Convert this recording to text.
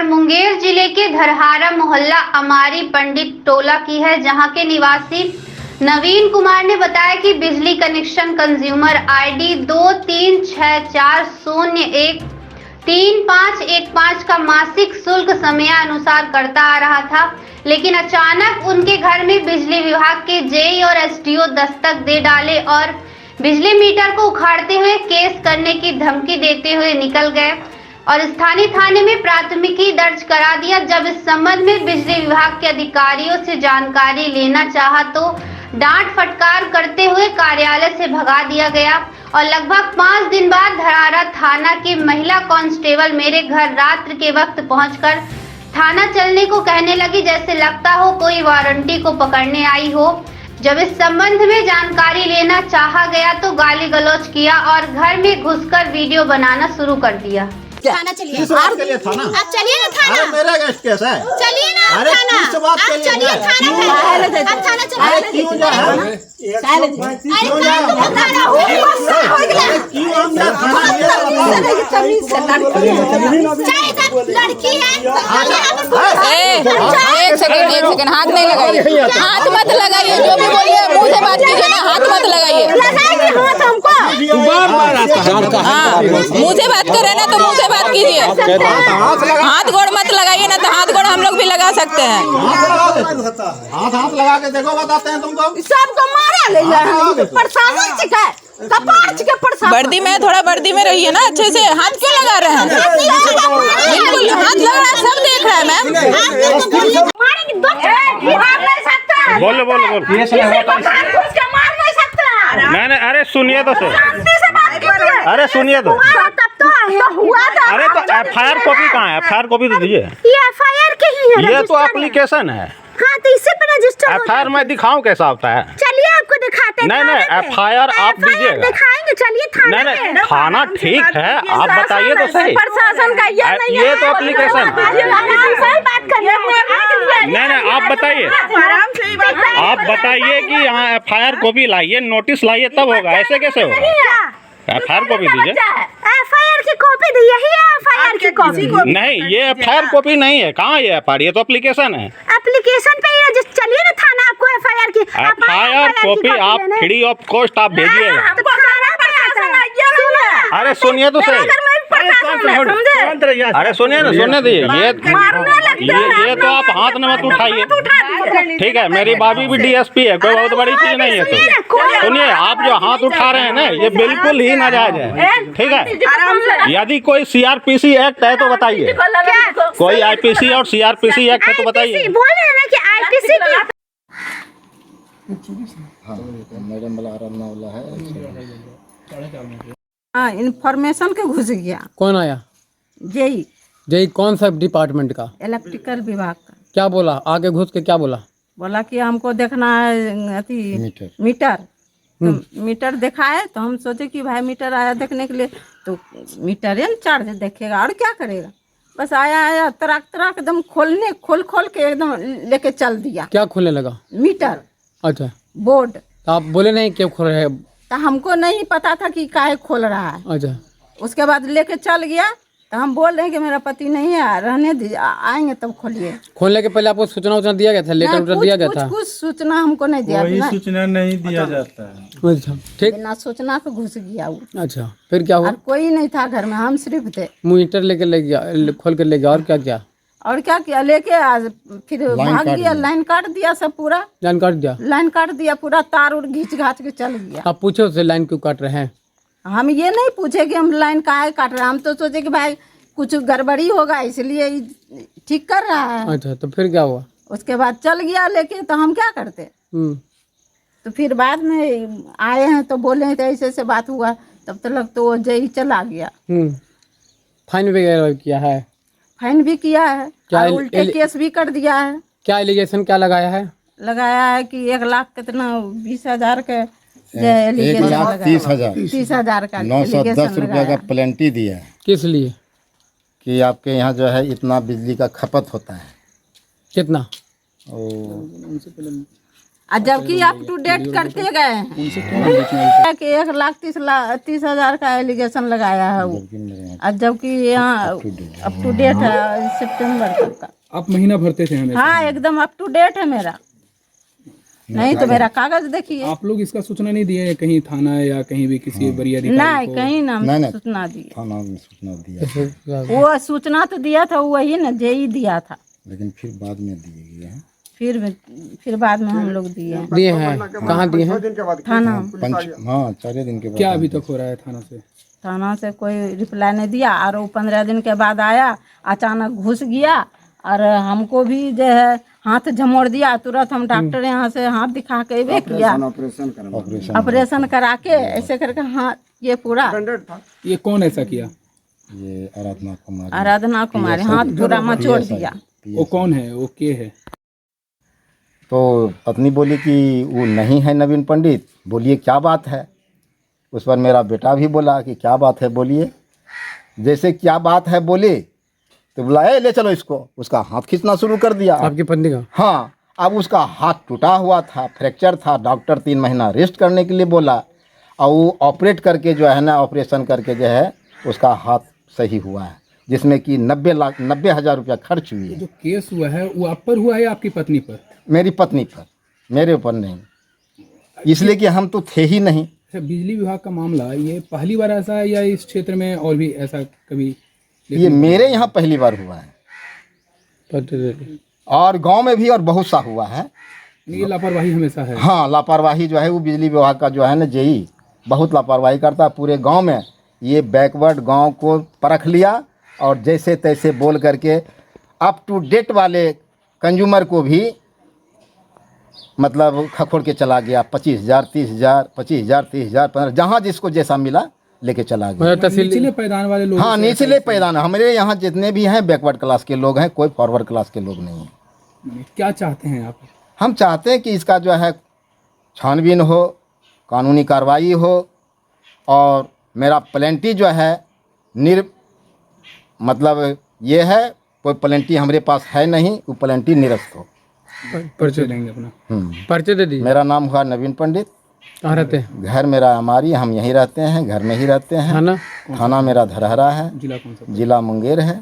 मुंगेर जिले के धरहारा मोहल्ला अमारी पंडित टोला की है, जहां के निवासी नवीन कुमार ने बताया कि बिजली कनेक्शन कंज्यूमर आईडी 2364013515 का मासिक शुल्क समयानुसार करता आ रहा था, लेकिन अचानक उनके घर में बिजली विभाग के जेई और एसडीओ दस्तक दे डाले और बिजली मीटर को उखाड़ते हुए केस करने की धमकी देते हुए निकल गए और स्थानीय थाने में प्राथमिकी दर्ज करा दिया। जब इस संबंध में बिजली विभाग के अधिकारियों से जानकारी लेना चाहा तो डांट फटकार करते हुए कार्यालय से भगा दिया गया और लगभग 5 दिन बाद धरहारा थाना की महिला कांस्टेबल मेरे घर रात्रि के वक्त पहुंचकर थाना चलने को कहने लगी, जैसे लगता हो कोई वारंटी को पकड़ने आई हो। जब इस संबंध में जानकारी लेना चाहा गया तो गाली गलौज किया और घर में घुसकर वीडियो बनाना शुरू कर दिया। थाना चलिए, किस बात के लिए थाना? आप चलिए ना थाना। अरे मेरा केस है। चलिए ना अरे थाना। किस बात के आप लिए? चलिए थाना। आप थाना चलिए। अरे क्यों जा है? अरे थाना हो लड़की है। एक सेकंड हाथ नहीं लगाइए, हाथ मत लगाइए, जो भी बोलिए मुंह से बात कीजिए ना, हाथ मत लगाइए। हाँ, मुंह से बात कर रहे ना तो मुंह से बात कीजिए, हाथ गोड़ मत लगाइए ना, तो हाथ गोड़ हम लोग भी लगा सकते हैं। हाथ लगा के देखो, बताते हैं तुमको। सबको मारा ले प्रशासन शिकायत वर्दी में थोड़ा वर्दी में रहिए ना, अच्छे से हाथ क्यों लगा रहे हैं? बिल्कुल हाथ लग रहा है, सब देख रहा है मैम। बोलो नहीं, अरे सुनिए तो सर, अरे सुनिए तो, अरे तो FIR कॉपी कहाँ है? FIR कॉपी तो दीजिए। ये FIR के ही है, ये तो एप्लीकेशन है। हाँ तो इससे पर रजिस्टर FIR मैं दिखाऊं कैसा होता है? चलिए आपको दिखाते हैं। नहीं FIR आप दीजिएगा। दिखाएंगे, चलिए थाना। नहीं थाना ठीक है, आप बताइए तो सही। प्रशासन का ये तो एप्लीकेशन। नहीं आप बताइए, आप बताइए कि यहाँ FIR कॉपी लाइए, नोटिस लाइए, तब होगा। ऐसे कैसे होगा? FIR कॉपी दीजिए। FIR की कॉपी दी, यही है FIR की कॉपी। नहीं ये FIR कॉपी नहीं है, कहाँ ये FIR? ये तो एप्लीकेशन है। एप्लीकेशन पे चलिए ना थाना, आपको FIR की FIR कॉपी आप फ्री ऑफ कॉस्ट आप भेजिएगा। अरे सुनिए तो सही, अरे सुनिए ना, सुनने दीजिए। ये तो आप हाथ न मत उठाइए, ठीक है? मेरी भाभी भी DSP है, कोई बहुत बड़ी चीज नहीं है। तो सुनिए, आप जो हाथ उठा रहे हैं ना, ये बिल्कुल ही नाजायज है, ठीक है? यदि कोई CRPC एक्ट है तो बताइए, कोई IPC और CRPC एक्ट है तो बताइए। बोल रहे हैं ना कि IPC मैडम वाला है। हाँ, इन्फॉर्मेशन के घुस गया। कौन आया? जेई कौन सा डिपार्टमेंट का? इलेक्ट्रिकल विभाग का। क्या बोला? आगे घुस के क्या बोला? बोला कि हमको देखना है अथी मीटर। तो मीटर दिखाए तो हम सोचे कि भाई मीटर आया देखने के लिए, तो मीटर चार्ज देखेगा और क्या करेगा। बस आया तराक एकदम खोल के एकदम लेके चल दिया। क्या खोलने लगा? मीटर। अच्छा, बोर्ड। तो आप बोले नहीं क्यों खोल रहे हैं? तो हमको नहीं पता था कि काहे खोल रहा है। अच्छा, उसके बाद लेके चल गया, तो हम बोल रहे हैं कि मेरा पति नहीं है, रहने दीजिए, आएंगे तब खोलिए। खोलने के पहले आपको सूचना दिया गया था? लेटर दिया गया था? कुछ सूचना हमको नहीं दिया। सूचना नहीं दिया जाता है। अच्छा, ठीक। बिना सूचना के घुस गया वो। अच्छा, फिर क्या हुआ? और कोई नहीं था घर में, हम सिर्फ थे। मीटर लेके ले गया, खोल कर ले गया, और क्या किया? और क्या किया, लेके आज फिर भाग गया, लाइन काट दिया, सब पूरा लाइन काट दिया। लाइन काट दिया पूरा, तार उड़ घींच घाच के चल गया। आप पूछे उससे लाइन क्यों काट रहे हैं? हम ये नहीं पूछे कि हम लाइन काहे काट रहे हैं, हम तो सोचे कि भाई कुछ गड़बड़ी होगा इसलिए ठीक कर रहा है। अच्छा, तो फिर क्या हुआ? उसके बाद चल गया लेके, तो हम क्या करते। तो फिर बाद में आए हैं तो बोले हैं तो ऐसे बात हुआ, तब तक तो वो जेई चला गया। फाइन वगैरह किया है? फाइन भी किया है, और उल्टे केस भी कर दिया है। क्या एलिगेशन क्या लगाया है? लगाया है कि 1 लाख कितना 20,000 के 1,30,000 का 910 रुपये का पेनल्टी दिया है। किस लिए? कि आपके यहाँ जो है इतना बिजली का खपत होता है। कितना? और जबकि अप टू डेट करते गए हैं कि 1,30,30,000 का एलिगेशन लगाया है वो, और जबकि यहाँ अप टू डेट है सितंबर तक का। आप महीना भरते थे हमें? हाँ एकदम अप टू डेट है मेरा, नहीं तो मेरा कागज देखिए। आप लोग इसका सूचना नहीं दिए कहीं थाना या कहीं भी किसी बड़ी अधिकारी नहीं को? कहीं ना सूचना दी। थाना में सूचना दिया, वो सूचना तो दिया था वही ना जेई दिया था, लेकिन फिर बाद में दिए गए हैं। फिर बाद में हम लोग दिए हैं। कहाँ दिए हैं? थाना। हाँ 4 दिन के बाद। क्या अभी तक हो रहा है थाना से? थाना से कोई रिप्लाई नहीं दिया, और वो 15 दिन के बाद आया, अचानक घुस गया और हमको भी जो है हाथ झमोड़ दिया। तुरंत हम डॉक्टर यहाँ से हाथ दिखा के वे किया, ऑपरेशन करा के ऐसे करके हाथ ये पूरा। ये कौन ऐसा किया? ये आराधना कुमारी हाथ पूरा मचोड़ दिया। वो कौन है, वो के है? तो पत्नी बोली कि वो नहीं है नवीन पंडित। बोलिए क्या बात है? उस पर मेरा बेटा भी बोला कि क्या बात है बोलिए। जैसे क्या बात है बोले तो बोला ए ले चलो इसको। उसका हाथ खींचना शुरू कर दिया। आपकी पत्नी का? हाँ, अब उसका हाथ टूटा हुआ था, फ्रैक्चर था। डॉक्टर 3 महीना रेस्ट करने के लिए बोला, और वो ऑपरेट करके जो है ना, ऑपरेशन करके जो है उसका हाथ सही हुआ है, जिसमें कि 90,000 रुपया खर्च हुई है। जो केस हुआ है वो आप पर हुआ है या आपकी पत्नी पर? मेरी पत्नी पर, मेरे ऊपर नहीं, इसलिए कि हम तो थे ही नहीं। अच्छा, बिजली विभाग का मामला ये पहली बार ऐसा है या इस क्षेत्र में और भी ऐसा कभी? ये मेरे यहाँ पहली बार हुआ है, और गांव में भी और बहुत सा हुआ है। ये लापरवाही हमेशा है। हाँ, लापरवाही जो है वो बिजली विभाग का जो है ना जेई बहुत लापरवाही करता है पूरे गांव में। ये बैकवर्ड गांव को परख लिया और जैसे तैसे बोल करके अप टू डेट वाले कंज्यूमर को भी मतलब खखोड़ के चला गया। 25,000, 30,000, 25,000, 30,000, 15,000, जहाँ जिसको जैसा मिला लेके चला गया। निचले पैदान वाले लोग? हाँ, निचले पैदान। हमारे यहाँ जितने भी हैं बैकवर्ड क्लास के लोग हैं, कोई फॉरवर्ड क्लास के लोग नहीं हैं। क्या चाहते हैं आप? हम चाहते हैं कि इसका जो है छानबीन हो, कानूनी कार्रवाई हो, और मेरा प्लेंटी जो है मतलब ये है, कोई प्लेंटी हमारे पास है नहीं, वो प्लेंटी निरस्त हो। परिचय देंगे अपना? परिचय दे दीजिए। मेरा नाम हुआ नवीन पंडित। कहाँ रहते हैं? घर मेरा हमारी, हम यहीं रहते हैं, घर में ही रहते हैं। थाना मेरा धरहरा है, जिला कौन सा? जिला मुंगेर है।